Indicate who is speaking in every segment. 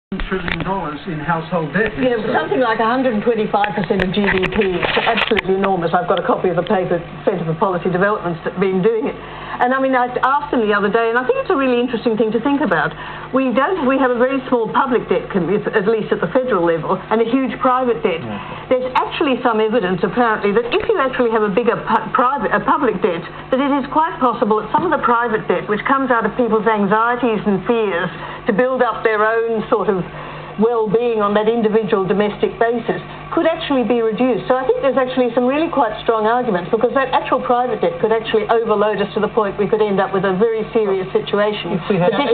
Speaker 1: trillion in household debt.
Speaker 2: Yeah, something like 125% of GDP. It's absolutely enormous. I've got a copy of the paper Centre for Policy Development's been doing it. And I mean, I asked them the other day, and I think it's a really interesting thing to think about. We have a very small public debt, at least at the federal level, and a huge private debt. There's actually some evidence, apparently, that if you actually have a bigger public debt, that it is quite possible that some of the private debt, which comes out of people's anxieties and fears to build up their own sort of well-being on that individual domestic basis, could actually be reduced. So I think there's actually some really quite strong arguments, because that actual private debt could actually overload us to the point we could end up with a very serious situation.
Speaker 3: If we had tax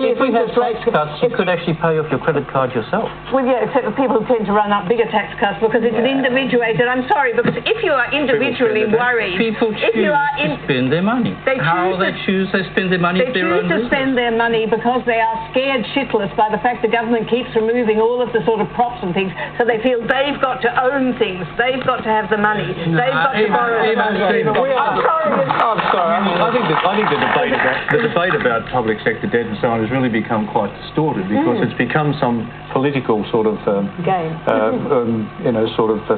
Speaker 3: cuts, you could actually pay off your credit card yourself.
Speaker 2: Well, yeah, except for people who tend to run up bigger tax cuts because it's an individuated. I'm sorry, because if you are individually worried,
Speaker 3: people choose to spend their money. They spend their money. They choose to spend their money
Speaker 2: because they are scared shitless by the fact the government keeps removing all of the sort of props and things, so they feel they've got to own things. They've got to have the money. They've got to borrow the money. I'm sorry.
Speaker 4: I think the debate about public sector debt and so on has really become quite distorted, because it's become some political sort of
Speaker 2: game,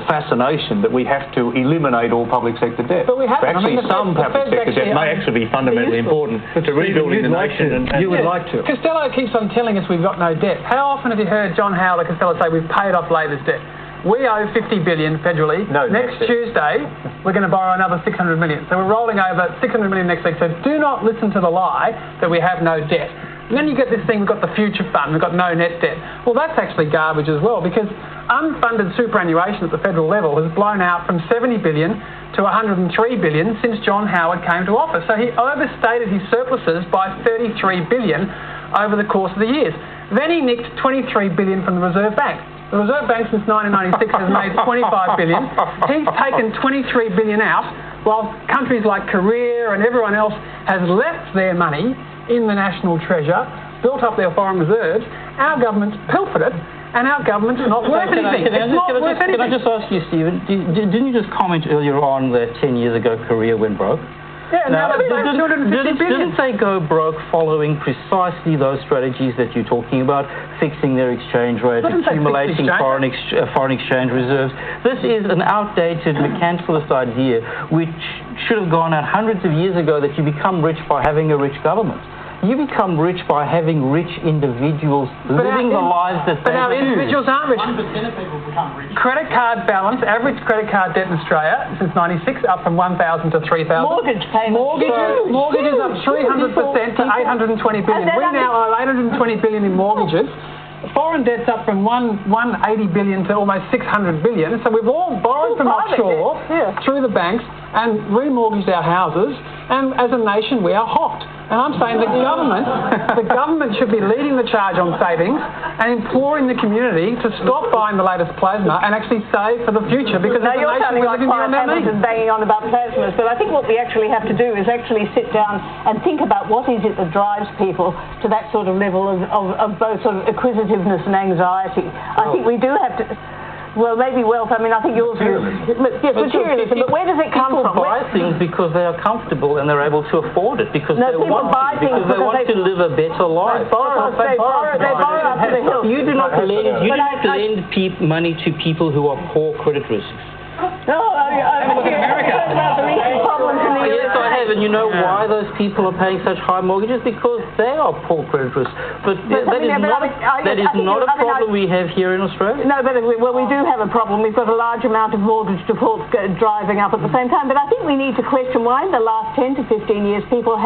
Speaker 4: fascination that we have to eliminate all public sector debt.
Speaker 1: But we haven't.
Speaker 4: Actually, some public sector debt may actually be fundamentally important to rebuilding the nation.
Speaker 1: You would like to. Costello keeps on telling us we've got no debt. How often have you heard John Howard or Costello say we've paid off Labor's debt? We owe $50 billion federally. Next Tuesday, we're going to borrow another $600 million. So we're rolling over $600 million next week. So do not listen to the lie that we have no debt. And then you get this thing, we've got the future fund, we've got no net debt. Well, that's actually garbage as well, because unfunded superannuation at the federal level has blown out from $70 billion to $103 billion since John Howard came to office. So he overstated his surpluses by $33 billion over the course of the years. Then he nicked $23 billion from the Reserve Bank. The Reserve Bank since 1996 has made $25 billion. He's taken $23 billion out, while countries like Korea and everyone else has left their money in the national treasure, built up their foreign reserves. Our government's pilfered it, and our government's not worth anything. It's not worth anything.
Speaker 3: Can I just ask you, Stephen, didn't you just comment earlier on that 10 years ago Korea went broke?
Speaker 1: Yeah, now
Speaker 3: didn't they go broke following precisely those strategies that you're talking about, fixing their exchange rate, accumulating foreign exchange reserves? This is an outdated mercantilist idea which should have gone out hundreds of years ago, that you become rich by having a rich government. You become rich by having rich individuals living the lives that they choose.
Speaker 1: But our individuals aren't rich.
Speaker 5: 1% of people become rich.
Speaker 1: Credit card balance, average credit card debt in Australia since 96, up from 1,000 to 3,000.
Speaker 2: Mortgage payments.
Speaker 1: Mortgages up 300% to 820 billion. We now owe 820 billion in mortgages. Foreign debt's up from 180 billion to almost 600 billion. So we've all borrowed from offshore through the banks and remortgaged our houses. And as a nation, we are hocked. And I'm saying the government should be leading the charge on savings and imploring the community to stop buying the latest plasma and actually save for the future, because as a nation we're living beyond our means.
Speaker 2: Banging on about plasmas, but I think what we actually have to do is actually sit down and think about what is it that drives people to that sort of level of both sort of acquisitiveness and anxiety. I think we do have to. Well, maybe wealth. I mean, I think yours is... Yes, materialism. But where does it come from?
Speaker 3: People buy things because they are comfortable and they're able to afford it, because they want to live a better life.
Speaker 2: They borrow up to the hill.
Speaker 3: You do not lend money to people who are poor credit risks.
Speaker 2: No, I've heard about the recent problems in the US.
Speaker 3: Yes, I have, and you know why those people are paying such high mortgages? Because they are poor credit risks. But that is not a problem we have here in Australia.
Speaker 2: No, but we do have a problem. We've got a large amount of mortgage defaults driving up at the same time. But I think we need to question why in the last 10 to 15 years people have